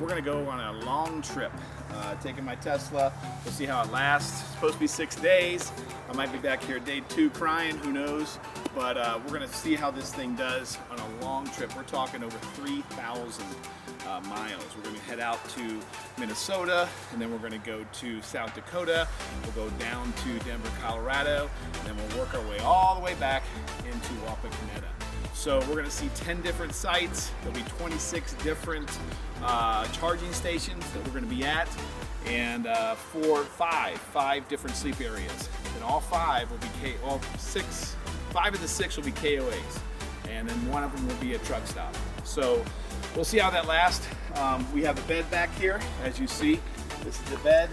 we're gonna go on a long trip. Taking my Tesla, we'll see how it lasts. It's supposed to be 6 days. I might be back here day 2 crying, who knows? But we're gonna see how this thing does on a long trip. We're talking over 3,000 miles. We're gonna head out to Minnesota, and then we're gonna go to South Dakota. We'll go down to Denver, Colorado, and then we'll work our way all the way back into Wapakoneta. So we're gonna see 10 different sites. There'll be 26 different charging stations that we're gonna be at, and five different sleep areas. And all 5 will be five of the 6 will be KOAs, and then one of them will be a truck stop. So we'll see how that lasts. We have a bed back here, as you see. This is the bed.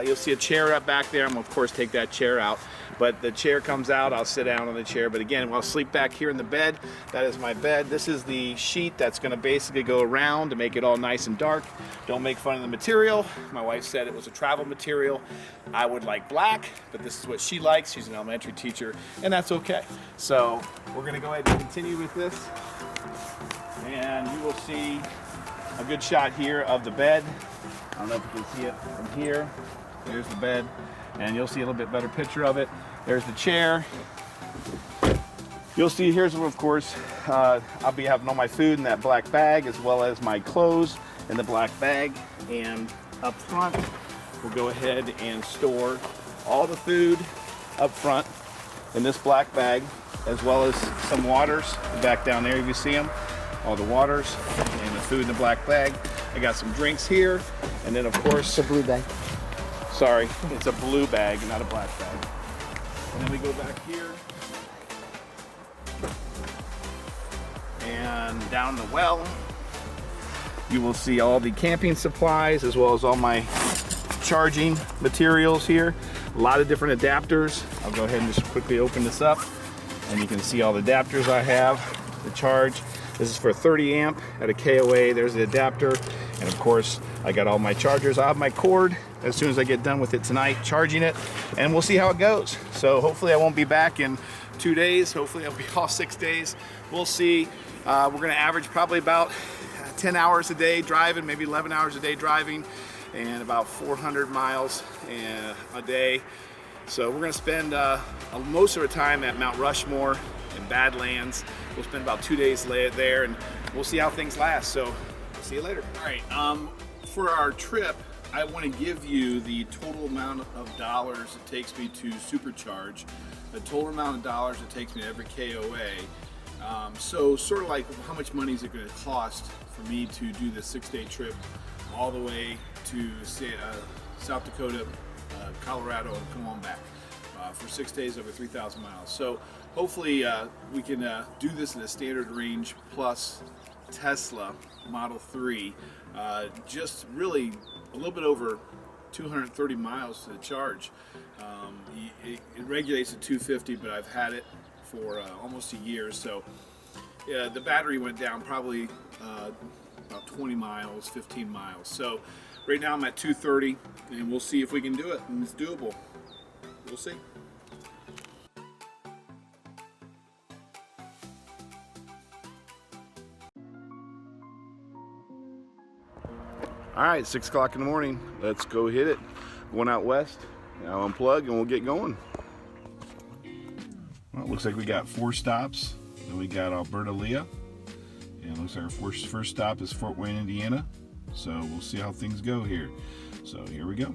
You'll see a chair up back there. I'm gonna, of course, take that chair out. But the chair comes out, I'll sit down on the chair. But again, I'll sleep back here in the bed. That is my bed. This is the sheet that's gonna basically go around to make it all nice and dark. Don't make fun of the material. My wife said it was a travel material. I would like black, but this is what she likes. She's an elementary teacher, and that's okay. So we're gonna go ahead and continue with this. And you will see a good shot here of the bed. I don't know if you can see it from here. There's the bed, and you'll see a little bit better picture of it. There's the chair. You'll see here's where, of course, I'll be having all my food in that black bag, as well as my clothes in the black bag. And up front, we'll go ahead and store all the food up front in this black bag, as well as some waters back down there. You see them, all the waters and the food in the black bag. I got some drinks here, and then of course, It's a blue bag. Sorry, it's a blue bag, not a black bag. And then we go back here. And down the well, you will see all the camping supplies, as well as all my charging materials here. A lot of different adapters. I'll go ahead and just quickly open this up, and you can see all the adapters I have to charge. This is for 30 amp at a KOA. There's the adapter. And of course, I got all my chargers. I have my cord as soon as I get done with it tonight, charging it, and we'll see how it goes. So hopefully I won't be back in 2 days. Hopefully I'll be all 6 days. We'll see. We're gonna average probably about 10 hours a day driving, maybe 11 hours a day driving, and about 400 miles a day. So we're gonna spend most of our time at Mount Rushmore in Badlands. We'll spend about 2 days there, and we'll see how things last. So see you later. All right, for our trip, I want to give you the total amount of dollars it takes me to supercharge, the total amount of dollars it takes me to every KOA. So sort of like how much money is it going to cost for me to do this 6-day trip all the way to South Dakota, Colorado, and come on back for 6 days over 3,000 miles. So hopefully we can do this in a standard range plus Tesla Model 3, just really a little bit over 230 miles to the charge. It regulates at 250, but I've had it for almost a year, so the battery went down probably about 20 miles, 15 miles. So right now I'm at 230, and we'll see if we can do it, and it's doable. We'll see. All right, 6 o'clock in the morning. Let's go hit it. Going out west. Now unplug and we'll get going. Well, it looks like we got 4 stops. Then we got Alberta, Leah. And it looks like our first stop is Fort Wayne, Indiana. So we'll see how things go here. So here we go.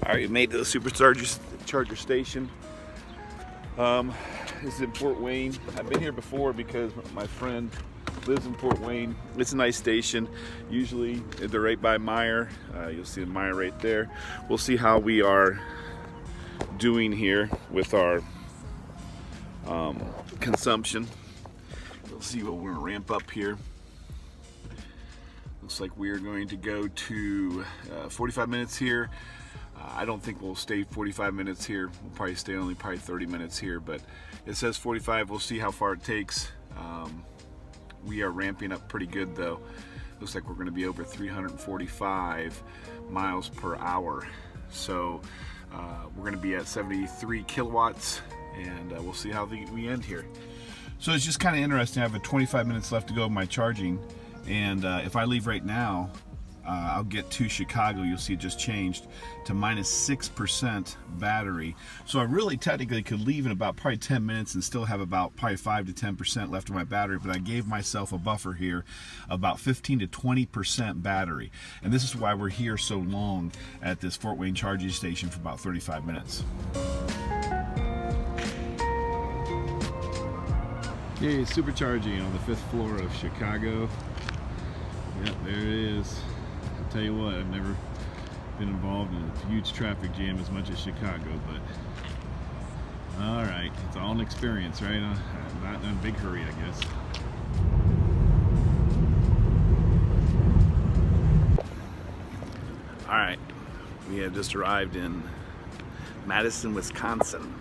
All right, we made it to the supercharger station. This is in Fort Wayne. I've been here before because my friend lives in Fort Wayne. It's a nice station. Usually they're right by Meyer. You'll see the Meyer right there. We'll see how we are doing here with our consumption. We'll see what we're gonna ramp up here. Looks like we're going to go to 45 minutes here. I don't think we'll stay 45 minutes here. We'll probably stay only 30 minutes here, but it says 45. We'll see how far it takes. We are ramping up pretty good though. Looks like we're gonna be over 345 miles per hour. So we're gonna be at 73 kilowatts, and we'll see how we end here. So it's just kind of interesting. I have 25 minutes left to go of my charging, and if I leave right now, I'll get to Chicago. You'll see it just changed to minus 6% battery. So I really technically could leave in about probably 10 minutes and still have about probably 5 to 10% left of my battery, but I gave myself a buffer here, about 15 to 20% battery. And this is why we're here so long at this Fort Wayne charging station for about 35 minutes. Okay, supercharging on the 5th floor of Chicago. Yep, there it is. I'll tell you what, I've never been involved in a huge traffic jam as much as Chicago, but all right, it's all an experience, right? Not in a big hurry, I guess. All right, we have just arrived in Madison, Wisconsin,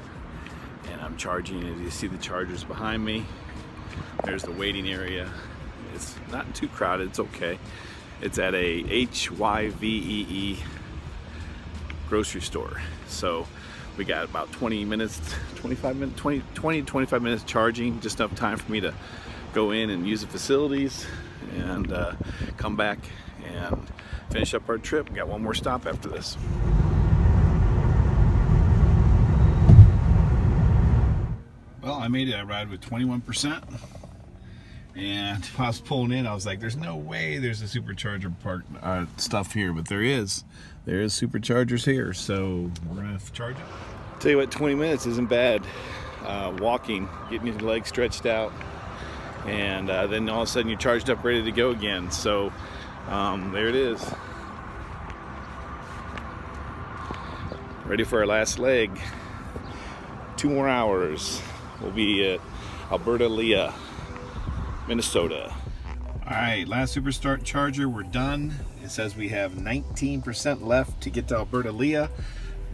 and I'm charging. As you see the chargers behind me, there's the waiting area. It's not too crowded, it's okay. It's at a HYVEE grocery store. So we got about 20 minutes, 25 minutes, 20 to 25 minutes charging, just enough time for me to go in and use the facilities and come back and finish up our trip. We got one more stop after this. Well, I made it. I arrived with 21%. And I was pulling in, I was like, there's no way there's a supercharger park stuff here, but there is. There is superchargers here, so we're gonna charge it. Tell you what, 20 minutes isn't bad. Walking, getting your legs stretched out, and then all of a sudden you're charged up, ready to go again. So there it is. Ready for our last leg. 2 more hours. We'll be at Alberta, Minnesota. All right, last superstart charger, we're done. It says we have 19% left to get to Alberta,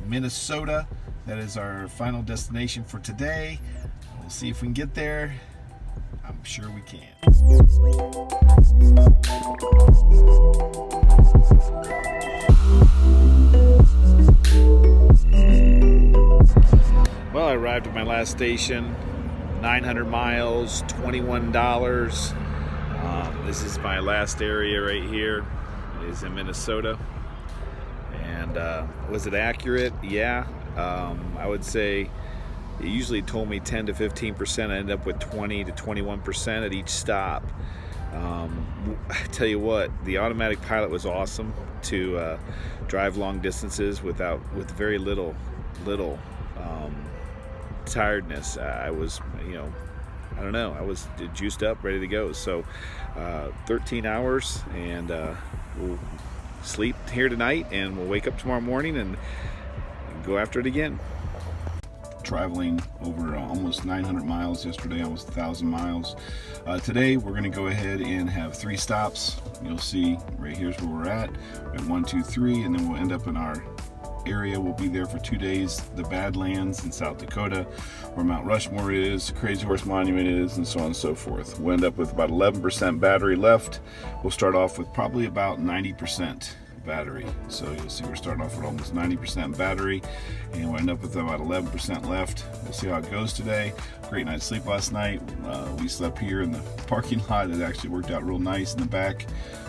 Minnesota. That is our final destination for today. We'll see if we can get there. I'm sure we can. Well, I arrived at my last station. 900 miles, $21. This is my last area right here. It is in Minnesota. And was it accurate? Yeah. I would say it usually told me 10 to 15%. I ended up with 20 to 21% at each stop. I tell you what, the automatic pilot was awesome to drive long distances with very little tiredness. I was, I don't know, I was juiced up, ready to go. So 13 hours, and we'll sleep here tonight, and we'll wake up tomorrow morning and go after it again. Traveling over almost 900 miles yesterday, almost 1,000 miles. Today we're going to go ahead and have 3 stops. You'll see right here's where we're at 1, 2, 3, and then we'll end up in our area. We'll be there for 2 days. The Badlands in South Dakota, where Mount Rushmore is, Crazy Horse Monument is, and so on and so forth. We'll end up with about 11% battery left. We'll start off with probably about 90% battery. So you'll see we're starting off with almost 90% battery, and we'll end up with about 11% left. We'll see how it goes today. Great night's sleep last night. We slept here in the parking lot. It actually worked out real nice in the back.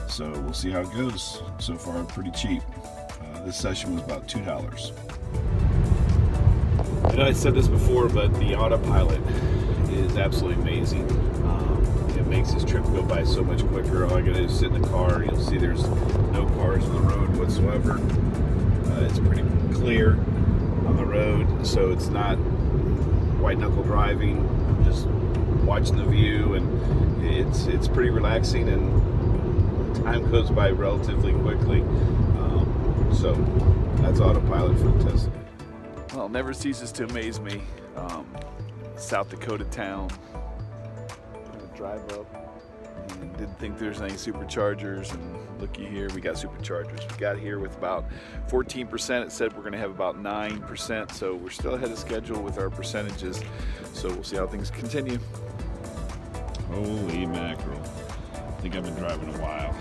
So we'll see how it goes. So far, pretty cheap. This session was about $2. I know I said this before, but the autopilot is absolutely amazing. It makes this trip go by so much quicker. All I gotta do is sit in the car. You'll see there's no cars on the road whatsoever. It's pretty clear on the road, so it's not white knuckle driving. I'm just watching the view, and it's pretty relaxing, and time goes by relatively quickly. So that's autopilot for the test. Well, it never ceases to amaze me. South Dakota town. I'm gonna drive up. And didn't think there's any superchargers, and looky here, we got superchargers. We got here with about 14%. It said we're gonna have about 9%, so we're still ahead of schedule with our percentages. So we'll see how things continue. Holy mackerel. I think I've been driving a while.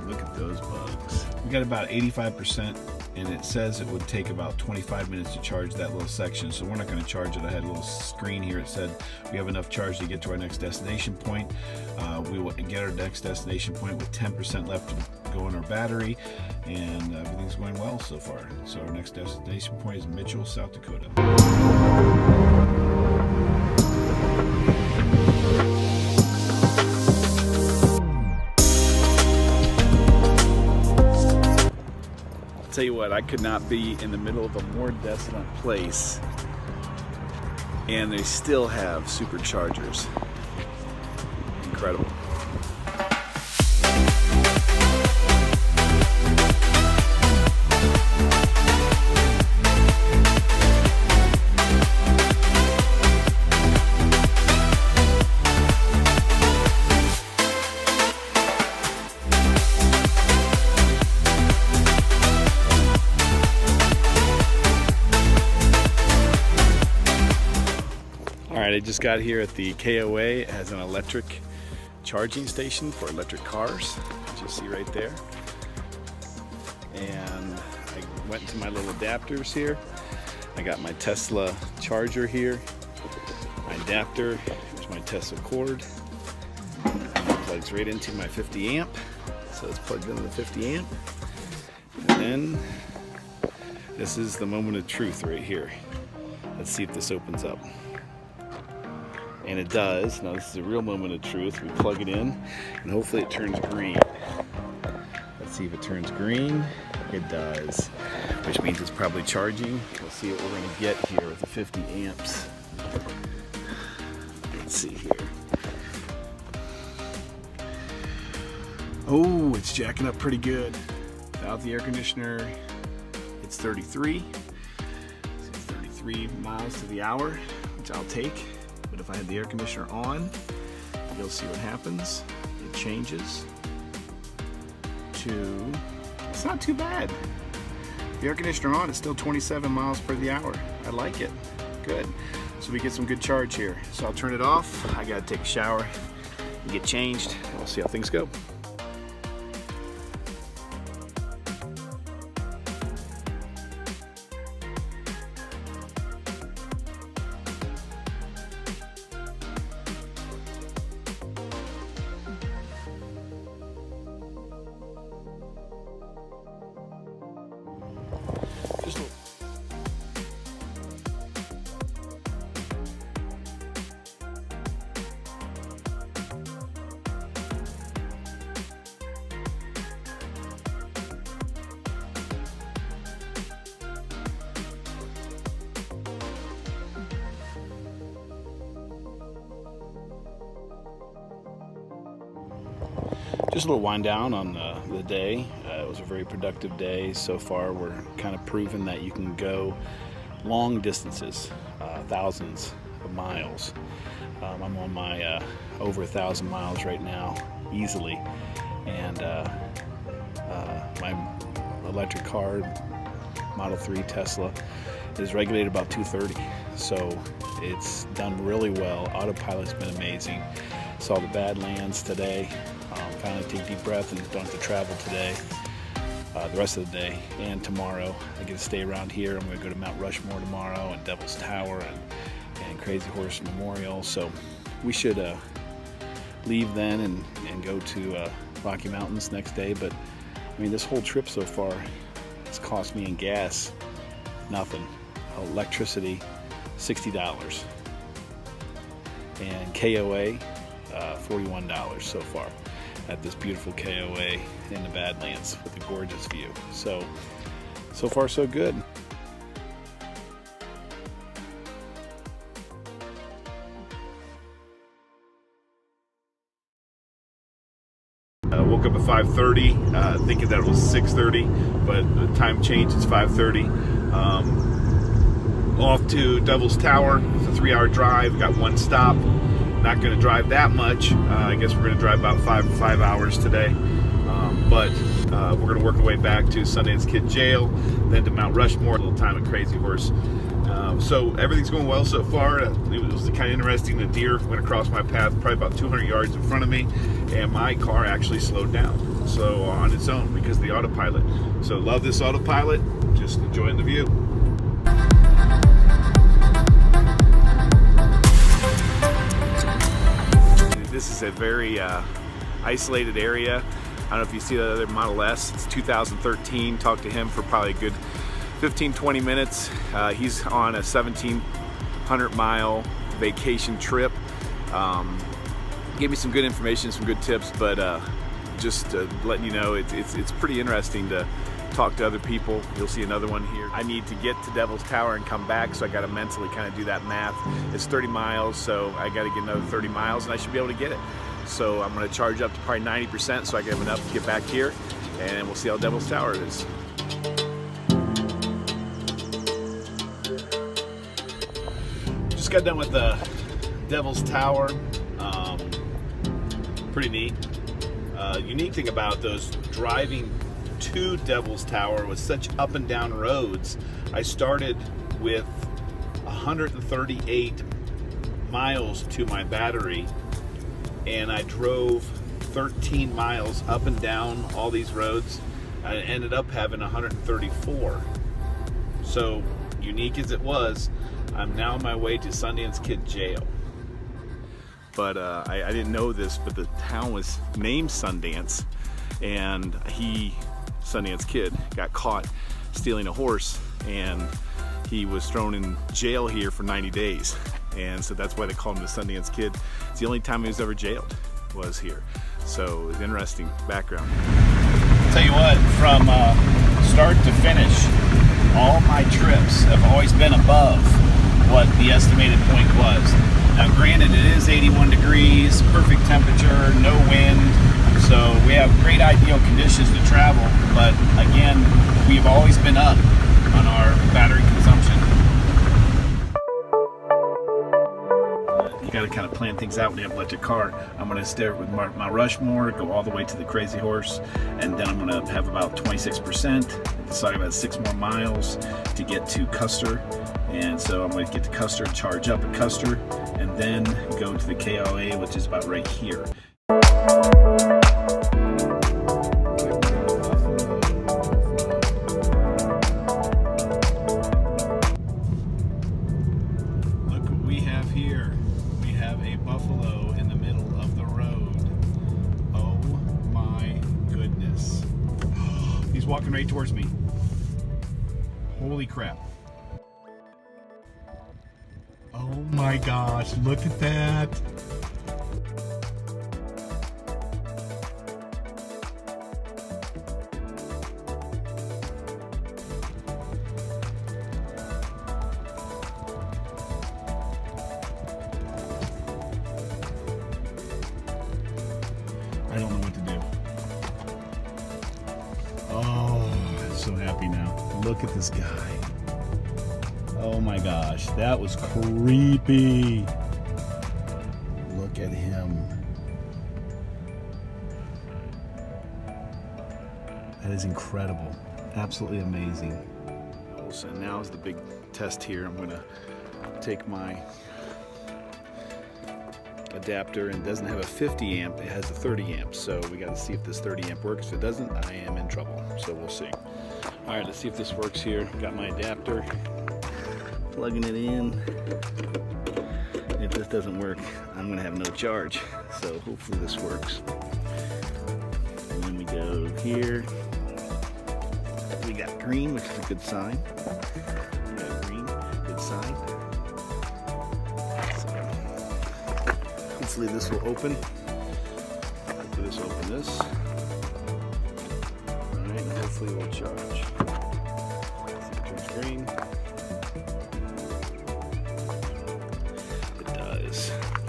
Look at those bugs. We got about 85% and it says it would take about 25 minutes to charge that little section, so we're not going to charge it. I had a little screen here. It said we have enough charge to get to our next destination point. We will get our next destination point with 10% left to go in our battery, and everything's going well so far. So our next destination point is Mitchell, South Dakota. Tell you what, I could not be in the middle of a more desolate place, and they still have superchargers. Incredible. I just got here at the KOA. It has an electric charging station for electric cars, as you see right there. And I went to my little adapters here. I got my Tesla charger here, my adapter, here's my Tesla cord. It plugs right into my 50 amp. So it's plugged into the 50 amp. And then this is the moment of truth right here. Let's see if this opens up. And it does. Now this is a real moment of truth. We plug it in and hopefully it turns green. Let's see if it turns green. It does, which means it's probably charging. We'll see what we're going to get here with the 50 amps. Let's see here. Oh, it's jacking up pretty good. Without the air conditioner, it's 33. It's 33 miles to the hour, which I'll take. But if I had the air conditioner on, you'll see what happens. It changes to, it's not too bad. The air conditioner on, it's still 27 miles per the hour. I like it. Good. So we get some good charge here. So I'll turn it off. I gotta take a shower and get changed. And we'll see how things go. Just a little wind down on the day. It was a very productive day so far. We're kind of proving that you can go long distances, thousands of miles. I'm on my over 1,000 miles right now, easily. And my electric car, Model 3 Tesla, is regulated about 230. So it's done really well. Autopilot's been amazing. Saw the Badlands today. Finally take a deep breath and don't have to travel today, the rest of the day, and tomorrow. I get to stay around here. I'm going to go to Mount Rushmore tomorrow and Devil's Tower and Crazy Horse Memorial. So we should leave then and go to Rocky Mountains next day. But I mean, this whole trip so far has cost me in gas nothing. Electricity, $60. And KOA, $41 so far at this beautiful KOA in the Badlands with a gorgeous view. So far so good. Woke up at 5:30, thinking that it was 6:30, but the time changed. It's 5:30. Off to Devil's Tower. It's a 3-hour drive. Got one stop. Not going to drive that much. I guess we're going to drive about five hours today. But we're going to work our way back to Sundance Kid Jail, then to Mount Rushmore, a little time at Crazy Horse. So everything's going well so far. It was kind of interesting. The deer went across my path probably about 200 yards in front of me, and my car actually slowed down. So on its own because of the autopilot. So love this autopilot. just enjoying the view. This is a very isolated area. I don't know if you see the other Model S. It's 2013. Talked to him for probably a good 15-20 minutes. He's on a 1,700-mile vacation trip. Gave me some good information, some good tips, but just letting you know, it's pretty interesting to talk to other people. You'll see another one here. I need to get to Devil's Tower and come back, so I got to mentally kind of do that math. It's 30 miles, so I got to get another 30 miles, and I should be able to get it. So I'm going to charge up to probably 90% so I can have enough to get back here, and we'll see how Devil's Tower is. Just got done with the Devil's Tower. Pretty neat. Unique thing about those driving to Devil's Tower with such up and down roads. I started with 138 miles to my battery, and I drove 13 miles up and down all these roads. I ended up having 134. So unique as it was, I'm now on my way to Sundance Kid Jail. But I didn't know this, but the town was named Sundance, and Sundance Kid, got caught stealing a horse, and he was thrown in jail here for 90 days. And so that's why they called him the Sundance Kid. It's the only time he was ever jailed, was here. So it's interesting background. I'll tell you what, from start to finish, all my trips have always been above what the estimated point was. Now granted, it is 81 degrees, perfect temperature, no wind, so we have great ideal conditions to travel, but again, we've always been up on our battery consumption. You got to kind of plan things out when you have an electric car. I'm going to start with my Rushmore, go all the way to the Crazy Horse, and then I'm going to have about 26%, decide about 6 more miles to get to Custer. And so I'm going to get to Custer, charge up at Custer, and then go to the KOA, which is about right here. Look what we have here. We have a buffalo in the middle of the road. Oh my goodness. He's walking right towards me. Holy crap. Oh my gosh, look at that. I don't know what to do. Oh, I'm so happy now. Look at this guy. Oh my gosh, that was creepy. Look at him. That is incredible. Absolutely amazing. So now is the big test here. I'm gonna take my adapter, and it doesn't have a 50 amp, it has a 30 amp. So we gotta see if this 30 amp works. If it doesn't, I am in trouble. So we'll see. All right, let's see if this works here. Got my adapter. Plugging it in. If this doesn't work, I'm gonna have no charge. So hopefully this works. And then we go here. We got green, which is a good sign. We got green, good sign. So hopefully this will open. Hopefully this will open this. All right, and hopefully it will charge. See if it turns green.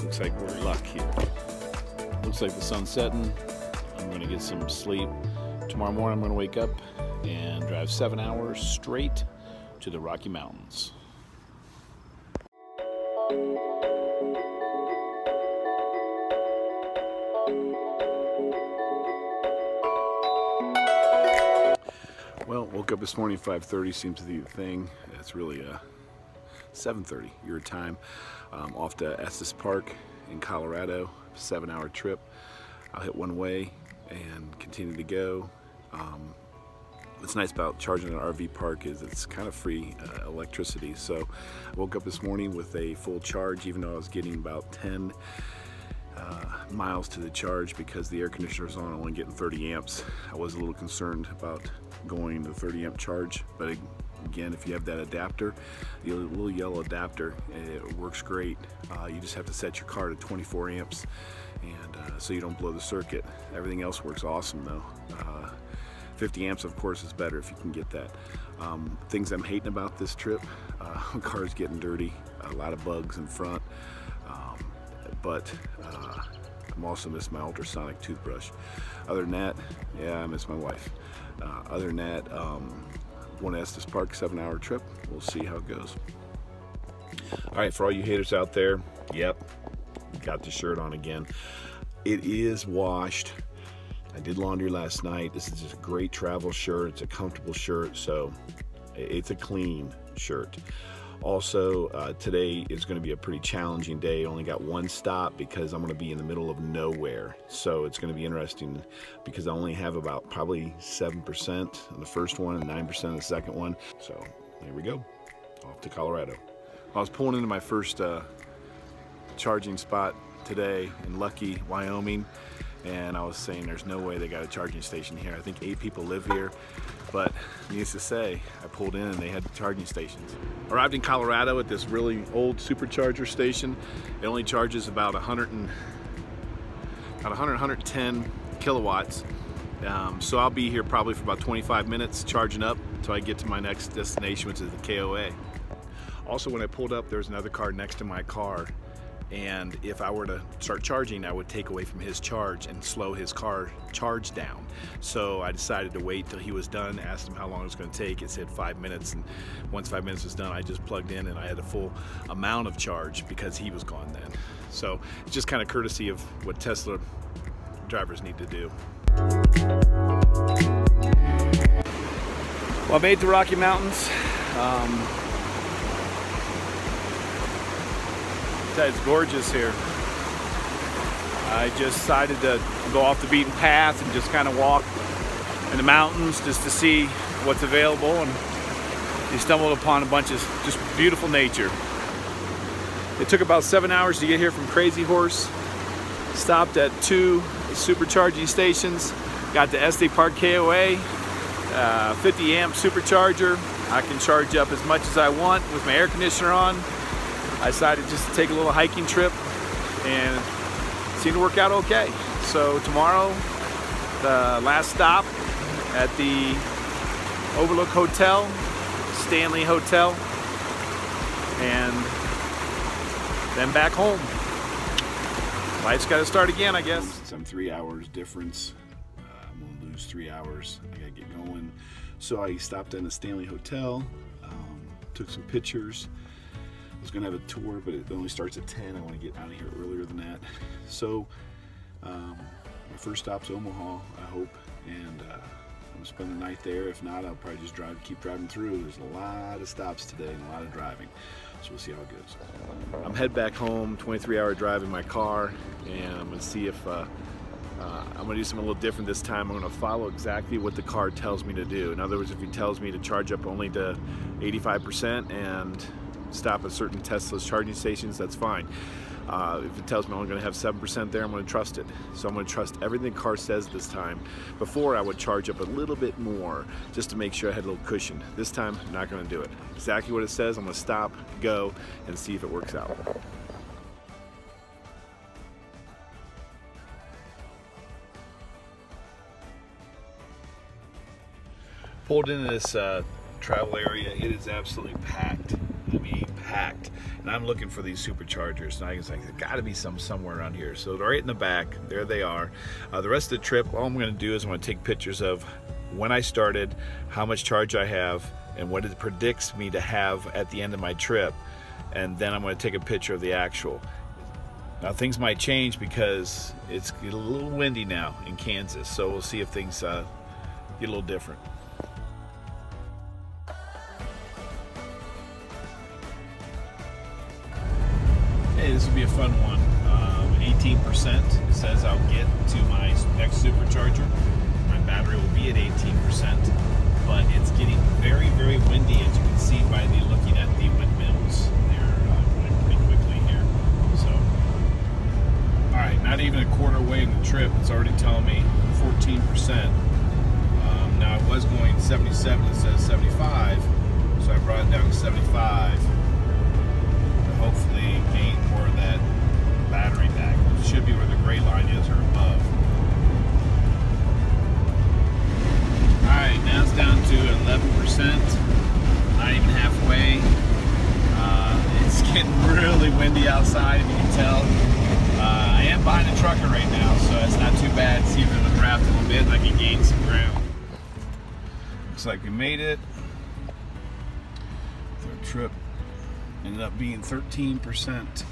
Looks like we're in luck here. Looks like the sun's setting. I'm going to get some sleep. Tomorrow morning I'm going to wake up and drive 7 hours straight to the Rocky Mountains. Well, woke up this morning at 5:30, seems to be the thing. It's really 7:30 your time. Off to Estes Park in Colorado, 7-hour trip. I'll hit one way and continue to go. What's nice about charging an RV park is it's kind of free electricity. So I woke up this morning with a full charge, even though I was getting about 10 miles to the charge because the air conditioner was on, only getting 30 amps. I was a little concerned about going to 30 amp charge, but again, if you have that adapter, the little yellow adapter, it works great. You just have to set your car to 24 amps, and so you don't blow the circuit. Everything else works awesome though. 50 amps of course is better if you can get that. Things I'm hating about this trip, car's getting dirty, a lot of bugs in front, but I'm also missing my ultrasonic toothbrush. Other than that, yeah, I miss my wife. Other than that, want to Estes Park 7-hour trip. We'll see how it goes. All right, for all you haters out there, yep, got the shirt on again. It is washed. I did laundry last night. This is just a great travel shirt. It's a comfortable shirt, so it's a clean shirt. Also, today is going to be a pretty challenging day. I only got one stop because I'm going to be in the middle of nowhere. So it's going to be interesting because I only have about probably 7% on the first one and 9% on the second one. So here we go, off to Colorado. I was pulling into my first charging spot today in Lucky, Wyoming. And I was saying there's no way they got a charging station here. I think 8 people live here, but needless to say, I pulled in and they had charging stations. Arrived in Colorado at this really old supercharger station. It only charges about 110 kilowatts. So I'll be here probably for about 25 minutes charging up until I get to my next destination, which is the KOA. Also, when I pulled up, there's another car next to my car. And if I were to start charging, I would take away from his charge and slow his car charge down. So I decided to wait till he was done, asked him how long it was going to take. It said 5 minutes, and once 5 minutes was done, I just plugged in and I had a full amount of charge because he was gone then. So it's just kind of courtesy of what Tesla drivers need to do. Well, I made the Rocky Mountains. It's gorgeous here. I just decided to go off the beaten path and just kind of walk in the mountains just to see what's available, and you stumbled upon a bunch of just beautiful nature. It took about 7 hours to get here from Crazy Horse. Stopped at 2 supercharging stations. Got to Estes Park KOA, 50 amp supercharger. I can charge up as much as I want with my air conditioner on. I decided just to take a little hiking trip, and it seemed to work out okay. So tomorrow, the last stop at the Overlook Hotel, Stanley Hotel, and then back home. Life's got to start again, I guess. Since I'm 3 hours difference, I'm gonna lose 3 hours. I gotta get going. So I stopped in the Stanley Hotel, took some pictures. I was gonna have a tour, but it only starts at 10. I want to get out of here earlier than that. So my first stop's Omaha, I hope, and I'm gonna spend the night there. If not, I'll probably just keep driving through. There's a lot of stops today and a lot of driving, so we'll see how it goes. I'm head back home, 23-hour drive in my car, and I'm gonna see if I'm gonna do something a little different this time. I'm gonna follow exactly what the car tells me to do. In other words, if he tells me to charge up only to 85% and stop at certain Tesla's charging stations, that's fine. If it tells me I'm only going to have 7% there, I'm going to trust it. So I'm going to trust everything the car says this time. Before, I would charge up a little bit more just to make sure I had a little cushion. This time, I'm not going to do it. Exactly what it says, I'm going to stop, go, and see if it works out. Pulled into this travel area. It is absolutely packed. I mean, packed. And I'm looking for these superchargers, and I was like, there's got to be some somewhere around here. So right in the back, there they are. The rest of the trip, all I'm going to do is I'm going to take pictures of when I started, how much charge I have, and what it predicts me to have at the end of my trip. And then I'm going to take a picture of the actual. Now things might change because it's a little windy now in Kansas, so we'll see if things get a little different. Hey, this will be a fun one. 18% says I'll get to my next supercharger. My battery will be at 18%. but it's getting very, very windy, as you can see by looking at the windmills. They're going pretty quickly here. So, all right, not even a quarter way in the trip, it's already telling me 14%. Now it was going 77, it says 75, so I brought it down to 75 to hopefully gain more of that battery back. It should be where the gray line is or above. Alright, now it's down to 11%, not even halfway. It's getting really windy outside, if you can tell. I am behind a trucker right now, so it's not too bad. See if it'll draft a little bit and I can gain some ground. Looks like we made it. Third trip ended up being 13%.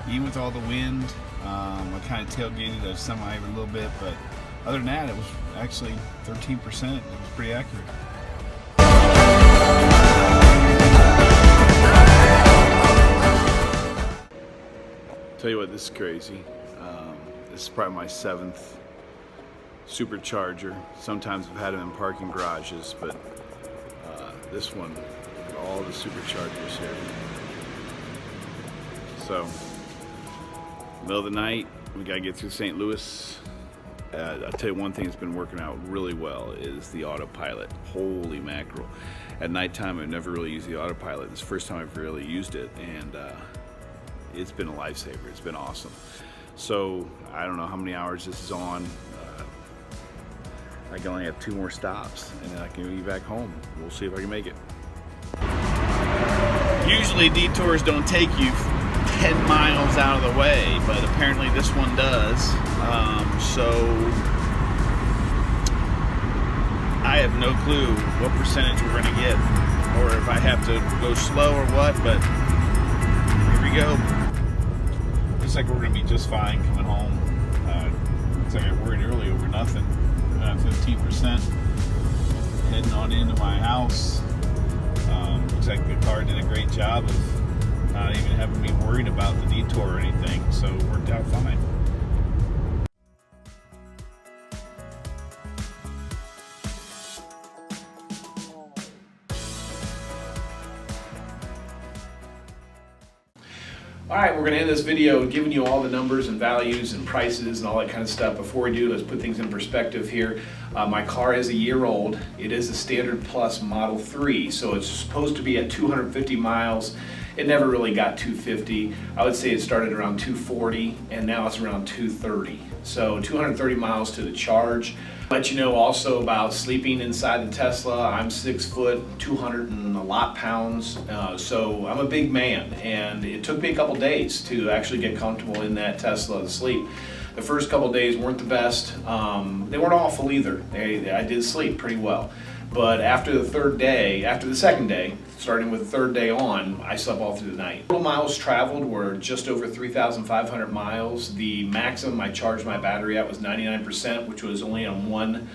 Even with all the wind, I kind of tailgated a semi a little bit, but other than that, it was actually 13%. It was pretty accurate. Tell you what, this is crazy. This is probably my 7th supercharger. Sometimes I've had them in parking garages, but this one, all the superchargers here. So, middle of the night, we gotta get through St. Louis. I'll tell you one thing that's been working out really well is the autopilot. Holy mackerel. At nighttime, I've never really used the autopilot. It's the first time I've really used it, and it's been a lifesaver. It's been awesome. So, I don't know how many hours this is on. I can only have 2 more stops, and then I can be back home. We'll see if I can make it. Usually detours don't take you 10 miles out of the way, but apparently this one does. So I have no clue what percentage we're going to get, or if I have to go slow or what, but here we go. Looks like we're going to be just fine coming home. Looks like I worried early over nothing. 15%. Heading on into my house. Looks like the car did a great job of not even having me worried about the detour or anything, so it worked out fine. Alright, we're going to end this video giving you all the numbers and values and prices and all that kind of stuff. Before we do, let's put things in perspective here. My car is a year old. It is a Standard Plus Model 3, so it's supposed to be at 250 miles. It never really got 250. I would say it started around 240, and now it's around 230. So 230 miles to the charge. Let you know also about sleeping inside the Tesla. I'm 6 foot, 200 and a lot pounds, so I'm a big man, and it took me a couple days to actually get comfortable in that Tesla to sleep. The first couple days weren't the best. They weren't awful either. I did sleep pretty well. But after the second day, starting with the third day on, I slept all through the night. Total miles traveled were just over 3,500 miles. The maximum I charged my battery at was 99%, which was only on one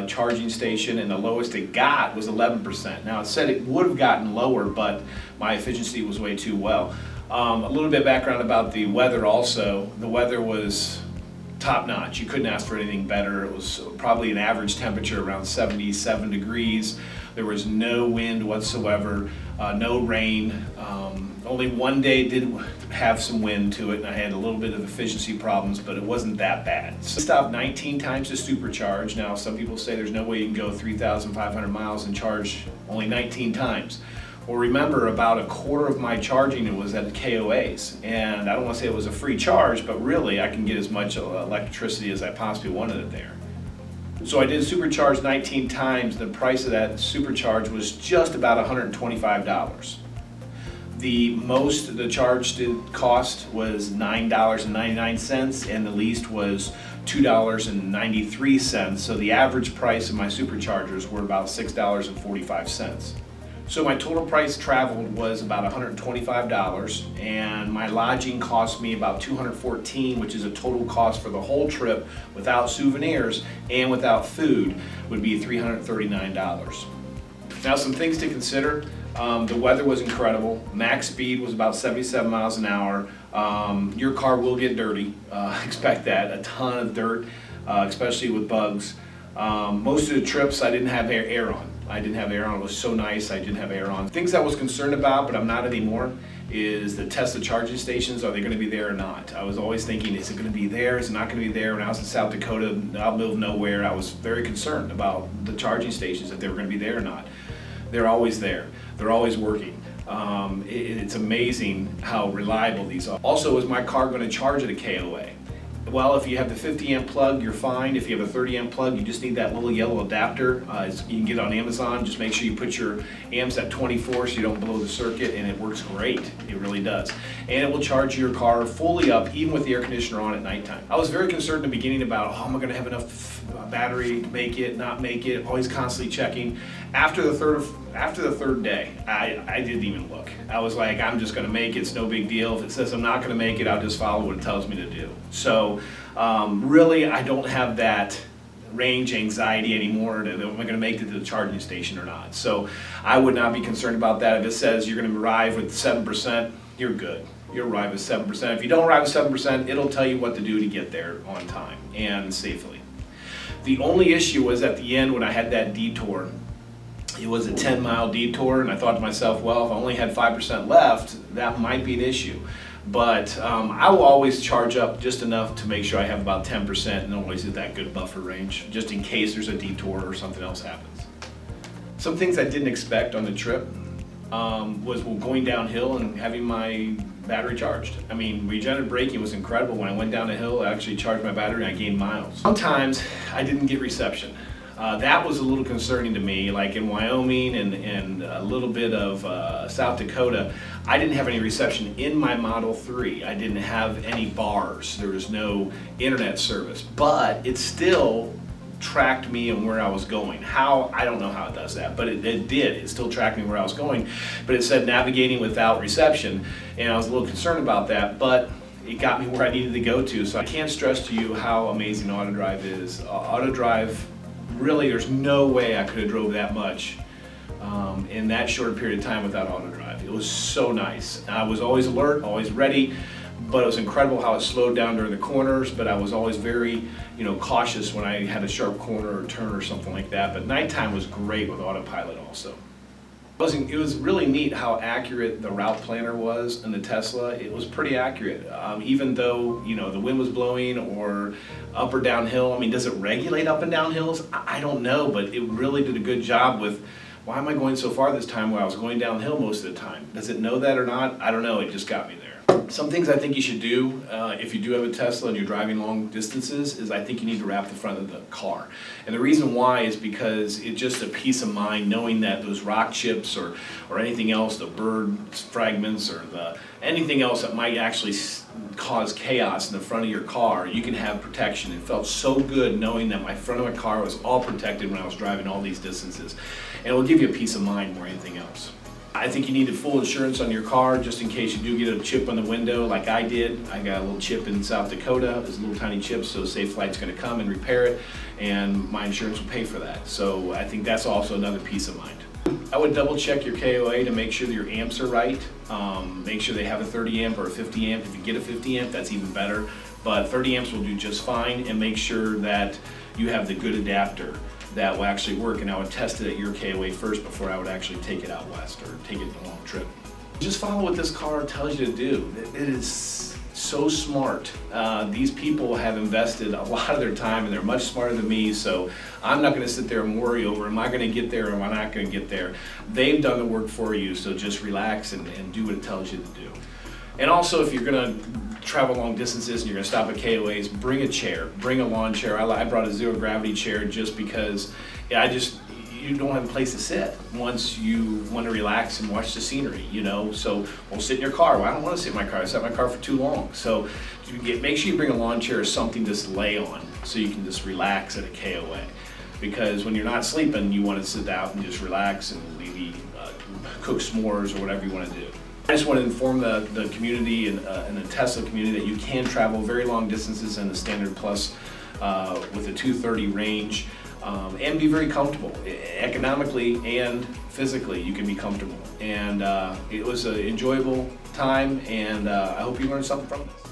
charging station, and the lowest it got was 11%. Now, it said it would have gotten lower, but my efficiency was way too well. A little bit of background about the weather also. The weather was top notch. You couldn't ask for anything better. It was probably an average temperature around 77 degrees. There was no wind whatsoever, no rain. Only one day did have some wind to it, and I had a little bit of efficiency problems, but it wasn't that bad. So I stopped 19 times to supercharge. Now, some people say there's no way you can go 3,500 miles and charge only 19 times. Well, remember, about a quarter of my charging it was at KOAs, and I don't want to say it was a free charge, but really I can get as much electricity as I possibly wanted it there. So I did supercharge 19 times. The price of that supercharge was just about $125. The most the charge did cost was $9.99, and the least was $2.93. So the average price of my superchargers were about $6.45. So my total price traveled was about $125, and my lodging cost me about $214, which is a total cost for the whole trip without souvenirs and without food would be $339. Now, some things to consider. The weather was incredible. Max speed was about 77 miles an hour. Your car will get dirty. Expect that. A ton of dirt, especially with bugs. Most of the trips I didn't have air on. I didn't have air on. It was so nice I didn't have air on. Things I was concerned about, but I'm not anymore, is the Tesla charging stations. Are they going to be there or not? I was always thinking, is it going to be there? Is it not going to be there? When I was in South Dakota, out in the middle of nowhere, I was very concerned about the charging stations, if they were going to be there or not. They're always there. They're always working. It's amazing how reliable these are. Also, is my car going to charge at a KOA? Well, if you have the 50 amp plug, you're fine. If you have a 30 amp plug, you just need that little yellow adapter. You can get it on Amazon. Just make sure you put your amps at 24 so you don't blow the circuit, and it works great. It really does. And it will charge your car fully up, even with the air conditioner on at nighttime. I was very concerned in the beginning about, oh, am I going to have enough battery to make it, not make it, always constantly checking. After the third day, I didn't even look. I was like, I'm just going to make it. It's no big deal. If it says I'm not going to make it, I'll just follow what it tells me to do. So really, I don't have that range anxiety anymore. Am I going to make it to the charging station or not? So I would not be concerned about that. If it says you're going to arrive with 7%, you're good. You'll arrive with 7%. If you don't arrive with 7%, it'll tell you what to do to get there on time and safely. The only issue was at the end when I had that detour. It was a 10-mile detour, and I thought to myself, well, if I only had 5% left, that might be an issue. But I will always charge up just enough to make sure I have about 10% and always hit that good buffer range, just in case there's a detour or something else happens. Some things I didn't expect on the trip was going downhill and having my battery charged. I mean, regenerative braking was incredible. When I went down the hill, I actually charged my battery and I gained miles. Sometimes I didn't get reception. That was a little concerning to me, like in Wyoming and a little bit of South Dakota. I didn't have any reception in my Model 3. I didn't have any bars. There was no internet service, but it still tracked me and where I was going. How? I don't know how it does that, but it did. It still tracked me where I was going, but it said navigating without reception, and I was a little concerned about that, but it got me where I needed to go to. So I can't stress to you how amazing AutoDrive is. AutoDrive, really, there's no way I could have drove that much in that short period of time without AutoDrive. It was so nice. I was always alert, always ready, but it was incredible how it slowed down during the corners, but I was always very, cautious when I had a sharp corner or turn or something like that. But nighttime was great with autopilot also. It was really neat how accurate the route planner was in the Tesla. It was pretty accurate, even though the wind was blowing or up or downhill. I mean, does it regulate up and down hills? I don't know, but it really did a good job with, why am I going so far this time where I was going downhill most of the time? Does it know that or not? I don't know, it just got me there. Some things I think you should do if you do have a Tesla and you're driving long distances is I think you need to wrap the front of the car. And the reason why is because it's just a peace of mind knowing that those rock chips or anything else, the bird fragments or anything else that might actually cause chaos in the front of your car, you can have protection. It felt so good knowing that my front of my car was all protected when I was driving all these distances. And it will give you a peace of mind more than anything else. I think you need a full insurance on your car just in case you do get a chip on the window like I did. I got a little chip in South Dakota. It's a little tiny chip, so Safe Flight's going to come and repair it, and my insurance will pay for that. So I think that's also another peace of mind. I would double check your KOA to make sure that your amps are right. Make sure they have a 30 amp or a 50 amp. If you get a 50 amp, that's even better. But 30 amps will do just fine, and make sure that you have the good adapter that will actually work, and I would test it at your KOA first before I would actually take it out west or take it a long trip. Just follow what this car tells you to do. It is so smart. These people have invested a lot of their time and they're much smarter than me, so I'm not going to sit there and worry over, am I going to get there or am I not going to get there? They've done the work for you, so just relax and do what it tells you to do. And also, if you're going to travel long distances and you're going to stop at KOAs, bring a chair, bring a lawn chair. I brought a zero gravity chair just because you don't have a place to sit once you want to relax and watch the scenery, So we'll sit in your car. Well, I don't want to sit in my car. I sat in my car for too long. So make sure you bring a lawn chair or something to lay on so you can just relax at a KOA. Because when you're not sleeping, you want to sit out and just relax and maybe cook s'mores or whatever you want to do. I just want to inform the community and the Tesla community that you can travel very long distances in the Standard Plus with a 230 range and be very comfortable. Economically and physically, you can be comfortable. And it was an enjoyable time, and I hope you learned something from this.